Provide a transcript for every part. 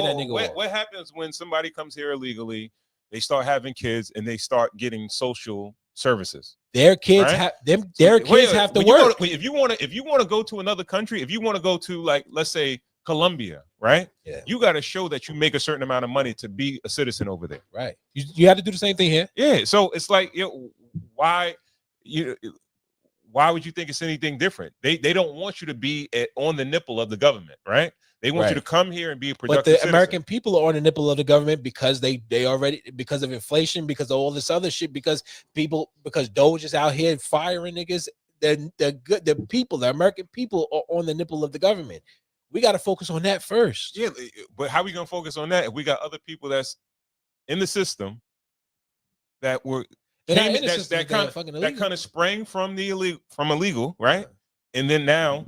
that nigga off. What happens when somebody comes here illegally? They start having kids and they start getting social services. Their kids right? have to work. If you want to go to another country, if you want to go to, like, let's say Colombia, right? Yeah. You got to show that you make a certain amount of money to be a citizen over there. Right. You have to do the same thing here. Yeah. So it's like, why would you think it's anything different? They don't want you to be on the nipple of the government, right? They want you to come here and be a productive citizen. But the American people are on the nipple of the government because they already, because of inflation, because of all this other shit, because Doge is out here firing niggas. The American people are on the nipple of the government. We got to focus on that first. Yeah, but how are we gonna focus on that if we got other people that's in the system that were that kind of sprang from the illegal, right? And then now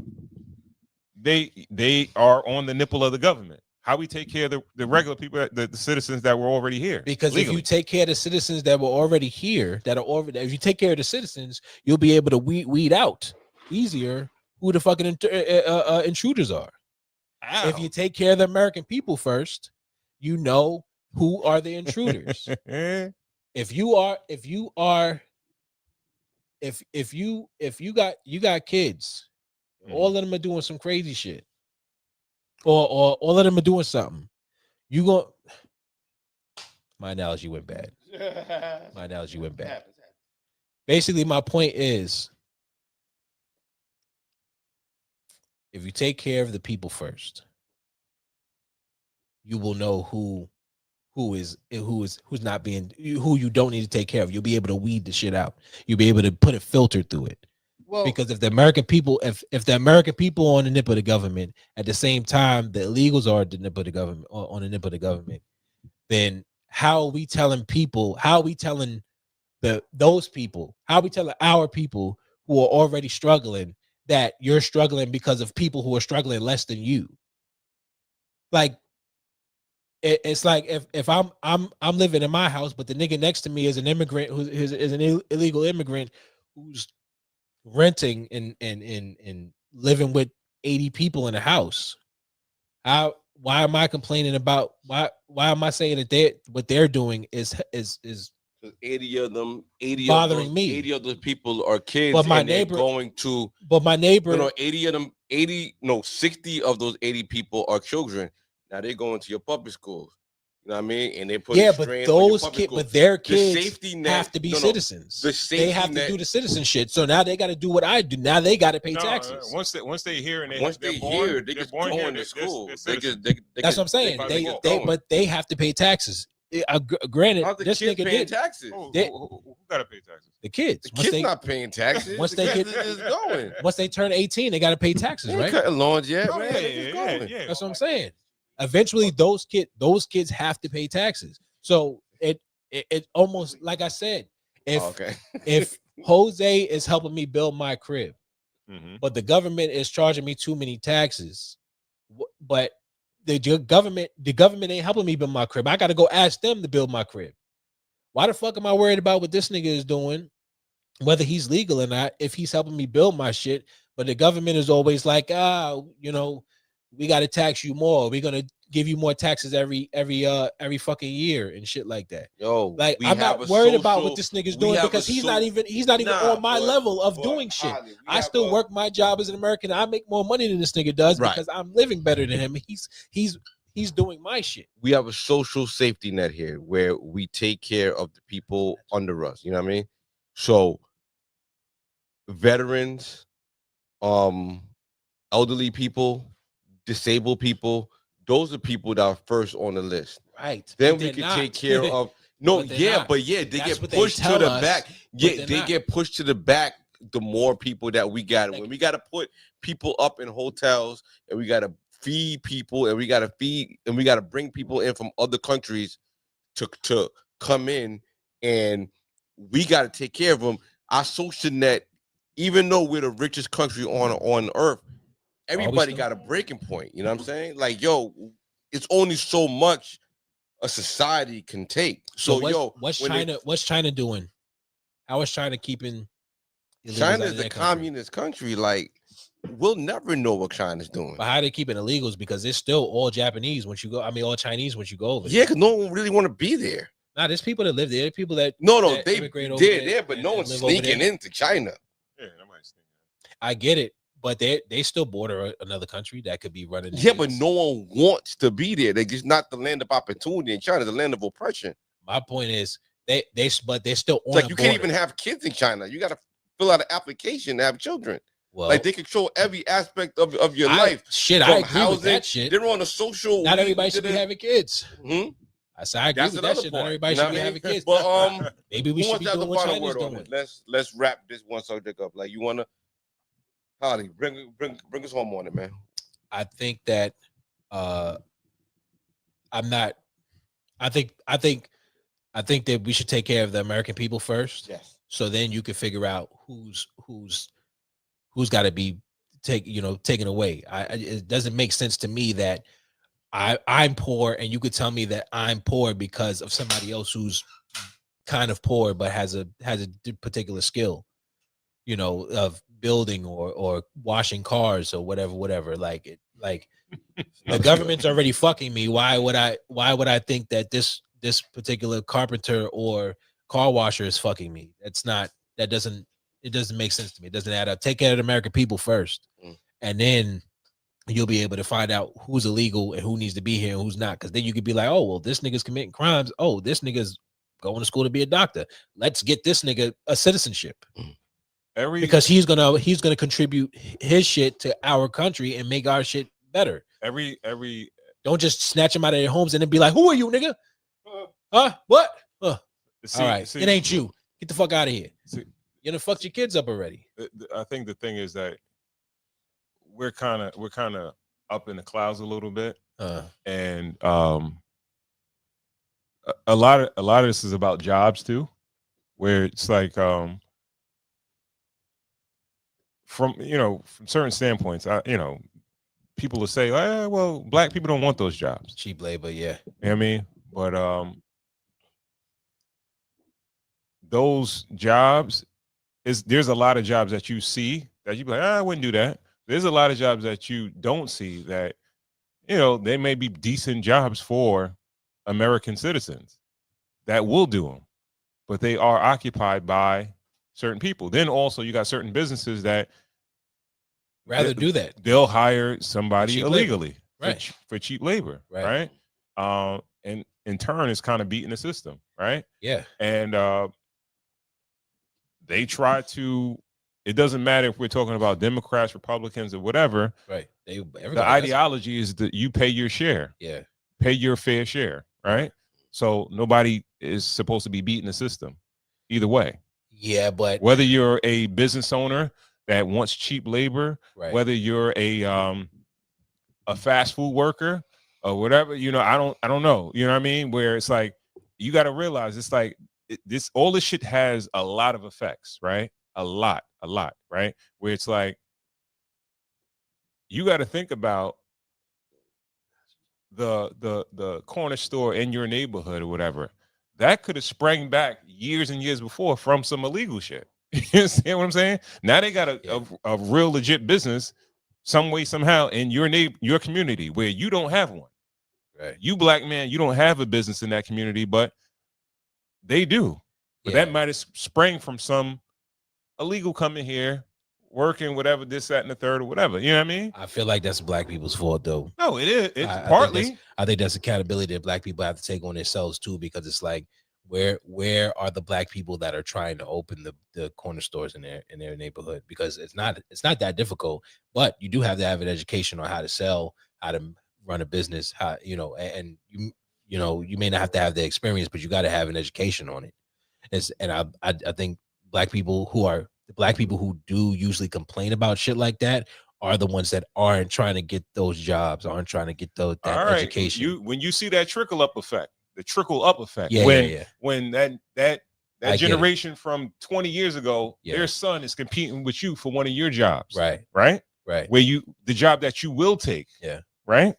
they are on the nipple of the government. How we take care of the regular people, the citizens that were already here? Because legally, if you take care of the citizens that were already here, if you take care of the citizens, you'll be able to weed out easier who the fucking intruders are. Ow. If you take care of the American people first, you know who are the intruders. if you got kids, all of them are doing some crazy shit, or all of them are doing something, my analogy went bad. Basically, my point is, if you take care of the people first, you will know who's not being, who you don't need to take care of. You'll be able to weed the shit out. You'll be able to put a filter through it. Well, because if the American people, if the American people are on the nip of the government, at the same time the illegals are at the nip of the government, on the nip of the government, then how are we telling people? How are we telling those people? How are we telling our people who are already struggling that you're struggling because of people who are struggling less than you? Like, it's like if I'm living in my house, but the nigga next to me is an immigrant who is an illegal immigrant who's renting and living with 80 people in a house. Why am I complaining about why am I saying that what they're doing is 80 of them, 80 bothering me. 80 of those people are kids, but my neighbor going to. But my neighbor, 80 of them, 60 of those 80 people are children. Now they're going to your public schools. You know what I mean? And they put but those kids, but their kids have to be citizens. They have to do the citizen shit. So now they got to do what I do. Now they got to pay taxes. Once they hear and they're born, they just go into school. That's what I'm saying. But they have to pay taxes. Granted, this nigga did taxes. Who gotta pay taxes? The kids. The kids not paying taxes. Once they turn 18, they gotta pay taxes, right? Cutting lawns, That's what I'm saying. Eventually, those kids have to pay taxes. So it almost, like I said, if Jose is helping me build my crib, but the government is charging me too many taxes, but the government ain't helping me build my crib, I got to go ask them to build my crib. Why the fuck am I worried about what this nigga is doing, whether he's legal or not, if he's helping me build my shit? But the government is always like, we got to tax you more. We're gonna give you more taxes every fucking year and shit like that. Like, I'm not worried about what this nigga's doing because he's not even on my level of doing shit. I still work my job as an American. I make more money than this nigga does because I'm living better than him. He's doing my shit. We have a social safety net here where we take care of the people under us. You know what I mean? So veterans, elderly people, disabled people, those are people that are first on the list. Right. Then we can take care of they get pushed to the back. Yeah, they get pushed to the back the more people that we got. When we got to put people up in hotels and we got to feed people and we got to bring people in from other countries to come in, and we got to take care of them. Our social net, even though we're the richest country on earth, everybody got a breaking point. You know what I'm saying? Like, it's only so much a society can take. So what's China doing? How is China keeping? China is a communist country. Like, we'll never know what China's doing. But how they keep it illegals? Because it's still all Japanese once you go. I mean, all Chinese once you go over. Yeah, because no one really want to be there. Nah, there's people that live there. There's people that they immigrate over there, but no one's sneaking into China. Yeah, nobody's sneaking. I get it, but they still border another country that could be running. Yeah, but no one wants to be there. They just not the land of opportunity in China, the land of oppression. My point is they're still on like you can't even have kids in China. You got to fill out an application to have children. Well, like they control every aspect of your life. Shit, I agree with that shit. They're on a social. Not everybody should be having kids. Mm-hmm. I said I agree with that shit. Not everybody should be having kids. But maybe we should be doing what China's doing. Let's wrap this one subject up. Like you wanna, Holly, bring us home on it, man. I think that I think that we should take care of the American people first. Yes. So then you can figure out who's got to be taken away. It doesn't make sense to me that I'm poor and you could tell me that I'm poor because of somebody else who's kind of poor but has a particular skill, of building or washing cars or whatever. Like the government's already fucking me. Why would I think that this particular carpenter or car washer is fucking me? It doesn't make sense to me. It doesn't add up. Take care of the American people first, and then you'll be able to find out who's illegal and who needs to be here and who's not. Because then you could be like, oh, well, this nigga's committing crimes. Oh, this nigga's going to school to be a doctor. Let's get this nigga a citizenship. Because he's gonna contribute his shit to our country and make our shit better. Don't just snatch them out of their homes and then be like, who are you, nigga? Huh? What? All right, it ain't you. Get the fuck out of here. You done fucked your kids up already. I think the thing is that we're kind of up in the clouds a little bit, and a lot of this is about jobs too, where it's like from certain standpoints, people will say, well, black people don't want those jobs, cheap labor, yeah. You know what I mean? But those jobs there's a lot of jobs that you see that you be like, I wouldn't do that. There's a lot of jobs that you don't see that, they may be decent jobs for American citizens that will do them, but they are occupied by certain people. Then also you got certain businesses that rather do that. They'll hire somebody cheap illegally right. for cheap labor, right? And in turn, it's kind of beating the system, right? Yeah. And they try to. It doesn't matter if we're talking about Democrats, Republicans, or whatever. Right. The ideology is that you pay your share. Yeah. Pay your fair share, right? So nobody is supposed to be beating the system either way. Yeah, but whether you're a business owner that wants cheap labor, right. whether you're a fast food worker or whatever, I don't know. You know what I mean? Where it's like you got to realize it's like all this shit has a lot of effects, right? A lot, right? Where it's like you got to think about the corner store in your neighborhood or whatever. That could have sprang back years and years before from some illegal shit. You understand what I'm saying? Now they got a real legit business some way, somehow in your community where you don't have one. Right. You black man, you don't have a business in that community, but they do. But that might have sprang from some illegal coming here, working, whatever, this, that, and the third, or whatever. You know what I mean? I feel like that's black people's fault, though. No, it is. It's partly. I think that's accountability that black people have to take on themselves too, because it's like, where are the black people that are trying to open the corner stores in their neighborhood? Because it's not that difficult, but you do have to have an education on how to sell, how to run a business, how and you may not have to have the experience, but you got to have an education on it. I think black people who do usually complain about shit like that are the ones that aren't trying to get those jobs, aren't trying to get that education. When you see that trickle up effect, when that generation from 20 years ago, their son is competing with you for one of your jobs, right? Where the job that you will take, right?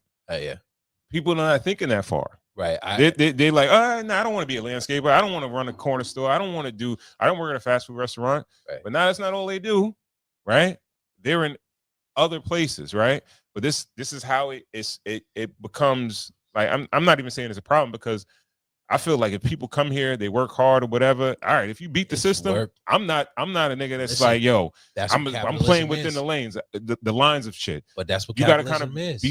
People are not thinking that far. Right. They like, no, I don't want to be a landscaper. I don't want to run a corner store. I don't work at a fast food restaurant. Right. But now that's not all they do, right? They're in other places, right? But this is how it becomes like I'm not even saying it's a problem because I feel like if people come here, they work hard or whatever. All right, if you beat the system, I'm not a nigga that's like, yo, I'm playing within the lanes, the lines of shit. But that's what capitalism you gotta kind of is.